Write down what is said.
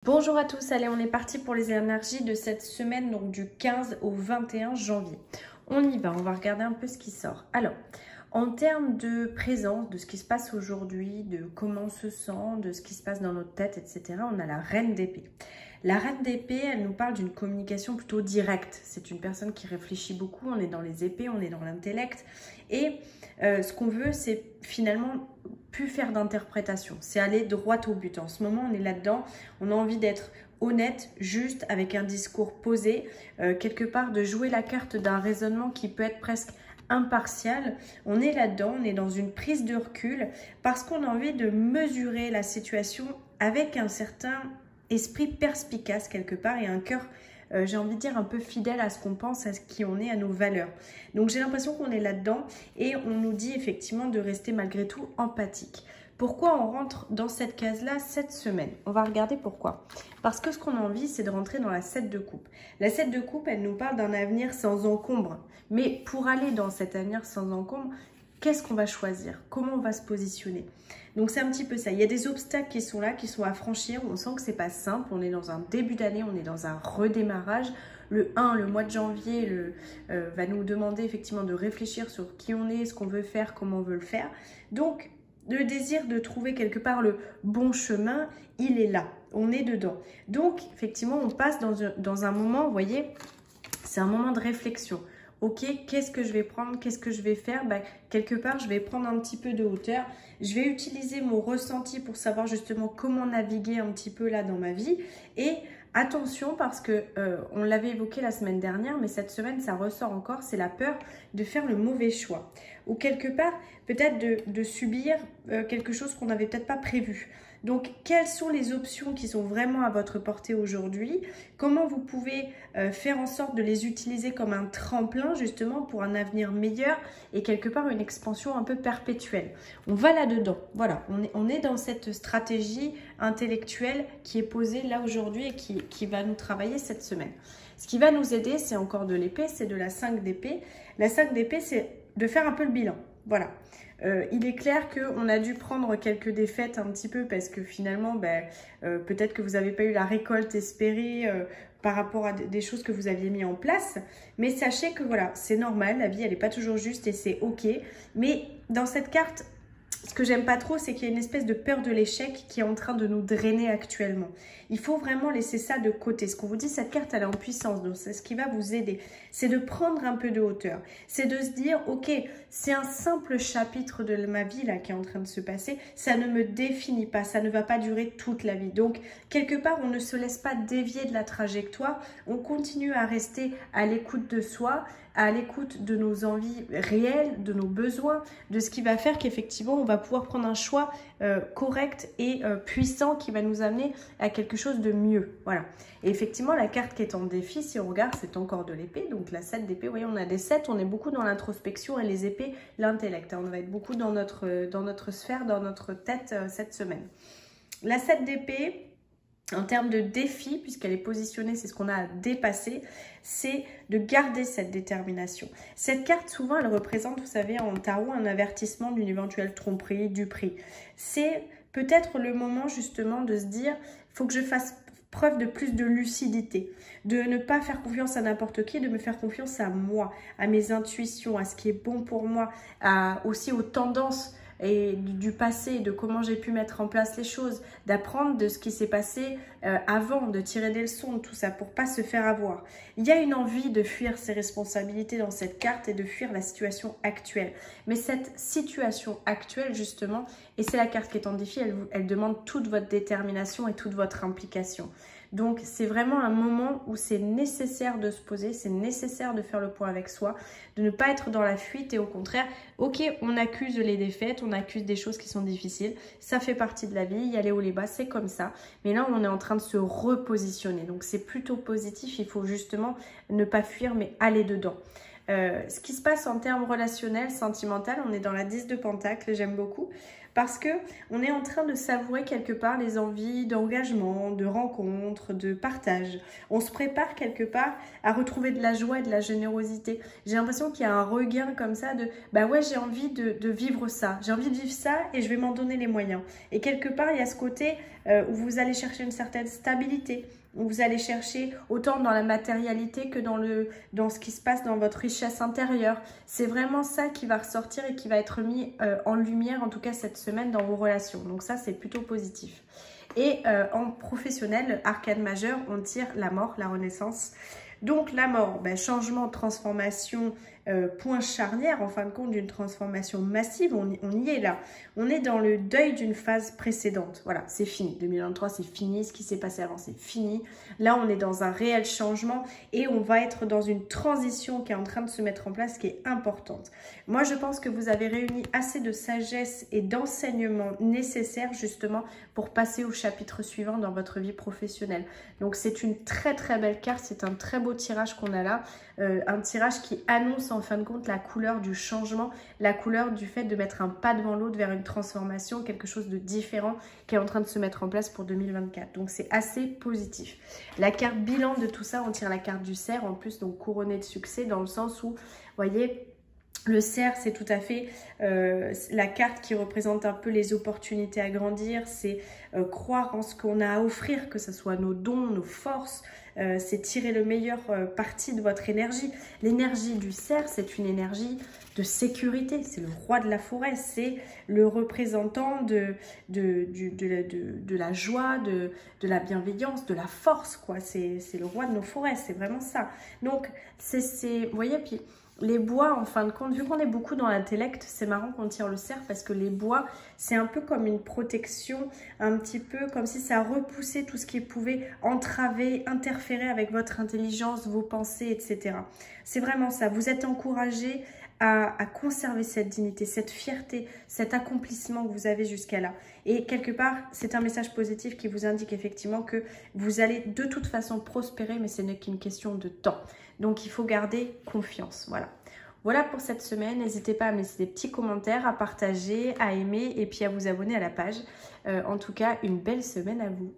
Bonjour à tous, allez on est parti pour les énergies de cette semaine, donc du 15 au 21 janvier. On y va, on va regarder un peu ce qui sort. Alors, en termes de présence, de ce qui se passe aujourd'hui, de comment on se sent, de ce qui se passe dans notre tête, etc., on a la reine d'épée. La reine d'épée, elle nous parle d'une communication plutôt directe. C'est une personne qui réfléchit beaucoup, on est dans les épées, on est dans l'intellect. Et ce qu'on veut, c'est finalement plus faire d'interprétation. C'est aller droit au but. En ce moment, on est là-dedans. On a envie d'être honnête, juste, avec un discours posé. Quelque part, de jouer la carte d'un raisonnement qui peut être presque impartial. On est là-dedans, on est dans une prise de recul parce qu'on a envie de mesurer la situation avec un certain esprit perspicace quelque part et un cœur, j'ai envie de dire, un peu fidèle à ce qu'on pense, à ce qui on est, à nos valeurs. Donc j'ai l'impression qu'on est là-dedans et on nous dit effectivement de rester malgré tout empathique. Pourquoi on rentre dans cette case-là cette semaine? On va regarder pourquoi. Parce que ce qu'on a envie, c'est de rentrer dans la 7 de coupe. La 7 de coupe, elle nous parle d'un avenir sans encombre. Mais pour aller dans cet avenir sans encombre, qu'est-ce qu'on va choisir? Comment on va se positionner? Donc c'est un petit peu ça. Il y a des obstacles qui sont là, qui sont à franchir. On sent que c'est pas simple. On est dans un début d'année, on est dans un redémarrage. Le mois de janvier, va nous demander effectivement de réfléchir sur qui on est, ce qu'on veut faire, comment on veut le faire. Donc le désir de trouver quelque part le bon chemin, il est là. On est dedans. Donc effectivement, on passe dans un moment, vous voyez, c'est un moment de réflexion. Ok, qu'est-ce que je vais prendre? Qu'est-ce que je vais faire? Quelque part, je vais prendre un petit peu de hauteur. Je vais utiliser mon ressenti pour savoir justement comment naviguer un petit peu là dans ma vie. Et attention parce que on l'avait évoqué la semaine dernière, mais cette semaine, ça ressort encore. C'est la peur de faire le mauvais choix. Ou quelque part, peut-être de subir quelque chose qu'on n'avait peut-être pas prévu. Donc, quelles sont les options qui sont vraiment à votre portée aujourd'hui? Comment vous pouvez faire en sorte de les utiliser comme un tremplin justement pour un avenir meilleur et quelque part une expansion un peu perpétuelle? On va là-dedans. Voilà, on est dans cette stratégie intellectuelle qui est posée là aujourd'hui et qui va nous travailler cette semaine. Ce qui va nous aider, c'est encore de l'épée, c'est de la 5 d'épée. La 5 d'épée, c'est de faire un peu le bilan. Voilà. Il est clair qu'on a dû prendre quelques défaites un petit peu parce que finalement, peut-être que vous n'avez pas eu la récolte espérée par rapport à des choses que vous aviez mis en place. Mais sachez que voilà, c'est normal, la vie, elle n'est pas toujours juste et c'est OK. Mais dans cette carte, ce que j'aime pas trop, c'est qu'il y a une espèce de peur de l'échec qui est en train de nous drainer actuellement. Il faut vraiment laisser ça de côté. Ce qu'on vous dit, cette carte, elle est en puissance. Donc, c'est ce qui va vous aider. C'est de prendre un peu de hauteur. C'est de se dire, ok, c'est un simple chapitre de ma vie là qui est en train de se passer. Ça ne me définit pas. Ça ne va pas durer toute la vie. Donc, quelque part, on ne se laisse pas dévier de la trajectoire. On continue à rester à l'écoute de soi, à l'écoute de nos envies réelles, de nos besoins, de ce qui va faire qu'effectivement, on va pouvoir prendre un choix correct et puissant qui va nous amener à quelque chose de mieux. Voilà. Et effectivement, la carte qui est en défi, si on regarde, c'est encore de l'épée. Donc la 7 d'épée, vous voyez, on a des 7, on est beaucoup dans l'introspection et les épées, l'intellect. On va être beaucoup dans notre sphère, dans notre tête cette semaine. La 7 d'épée, en termes de défi, puisqu'elle est positionnée, c'est ce qu'on a à dépasser, c'est de garder cette détermination. Cette carte, souvent, elle représente, vous savez, en tarot, un avertissement d'une éventuelle tromperie, du prix. C'est peut-être le moment, justement, de se dire, il faut que je fasse preuve de plus de lucidité, de ne pas faire confiance à n'importe qui, de me faire confiance à moi, à mes intuitions, à ce qui est bon pour moi, aussi aux tendances et du passé, de comment j'ai pu mettre en place les choses, d'apprendre de ce qui s'est passé avant, de tirer des leçons, de tout ça, pour pas se faire avoir. Il y a une envie de fuir ses responsabilités dans cette carte et de fuir la situation actuelle. Mais cette situation actuelle, justement, et c'est la carte qui est en défi, elle demande toute votre détermination et toute votre implication. Donc, c'est vraiment un moment où c'est nécessaire de se poser, c'est nécessaire de faire le point avec soi, de ne pas être dans la fuite et au contraire, ok, on accuse les défaites, on accuse des choses qui sont difficiles, ça fait partie de la vie, il y a les hauts, les bas, c'est comme ça. Mais là, on est en train de se repositionner, donc c'est plutôt positif, il faut justement ne pas fuir, mais aller dedans. Ce qui se passe en termes relationnels, sentimentaux, on est dans la 10 de Pentacle, j'aime beaucoup. parce que on est en train de savourer quelque part les envies d'engagement, de rencontre, de partage. On se prépare quelque part à retrouver de la joie et de la générosité. J'ai l'impression qu'il y a un regain comme ça de bah ouais, j'ai envie de vivre ça, j'ai envie de vivre ça et je vais m'en donner les moyens. Et quelque part, il y a ce côté où vous allez chercher une certaine stabilité, où vous allez chercher autant dans la matérialité que dans ce qui se passe dans votre richesse intérieure. C'est vraiment ça qui va ressortir et qui va être mis en lumière, en tout cas cette semaine, dans vos relations. Donc ça, c'est plutôt positif. Et en professionnel, arcane majeur, on tire la mort, la renaissance. Donc la mort, ben, changement, transformation, point charnière en fin de compte d'une transformation massive, on y est là. On est dans le deuil d'une phase précédente. Voilà, c'est fini. 2023, c'est fini. Ce qui s'est passé avant, c'est fini. Là, on est dans un réel changement et on va être dans une transition qui est en train de se mettre en place, qui est importante. Moi, je pense que vous avez réuni assez de sagesse et d'enseignement nécessaires justement pour passer au chapitre suivant dans votre vie professionnelle. Donc, c'est une très très belle carte. C'est un très beau tirage qu'on a là. Un tirage qui annonce en fin de compte la couleur du changement, la couleur du fait de mettre un pas devant l'autre vers une transformation, quelque chose de différent qui est en train de se mettre en place pour 2024. Donc c'est assez positif. La carte bilan de tout ça, on tire la carte du cerf en plus, donc couronnée de succès dans le sens où, vous voyez, le cerf, c'est tout à fait la carte qui représente un peu les opportunités à grandir, c'est croire en ce qu'on a à offrir, que ce soit nos dons, nos forces, c'est tirer le meilleur parti de votre énergie. L'énergie du cerf, c'est une énergie de sécurité, c'est le roi de la forêt, c'est le représentant de la joie, de la bienveillance, de la force, quoi. C'est le roi de nos forêts, c'est vraiment ça. Donc, vous voyez, puis les bois, en fin de compte, vu qu'on est beaucoup dans l'intellect, c'est marrant qu'on tire le cerf parce que les bois, c'est un peu comme une protection, un petit peu comme si ça repoussait tout ce qui pouvait entraver, interférer avec votre intelligence, vos pensées, etc. C'est vraiment ça. Vous êtes encouragé à conserver cette dignité, cette fierté, cet accomplissement que vous avez jusqu'à là. Et quelque part, c'est un message positif qui vous indique effectivement que vous allez de toute façon prospérer, mais ce n'est qu'une question de temps. Donc, il faut garder confiance. Voilà. Voilà pour cette semaine. N'hésitez pas à me laisser des petits commentaires, à partager, à aimer et puis à vous abonner à la page. En tout cas, une belle semaine à vous.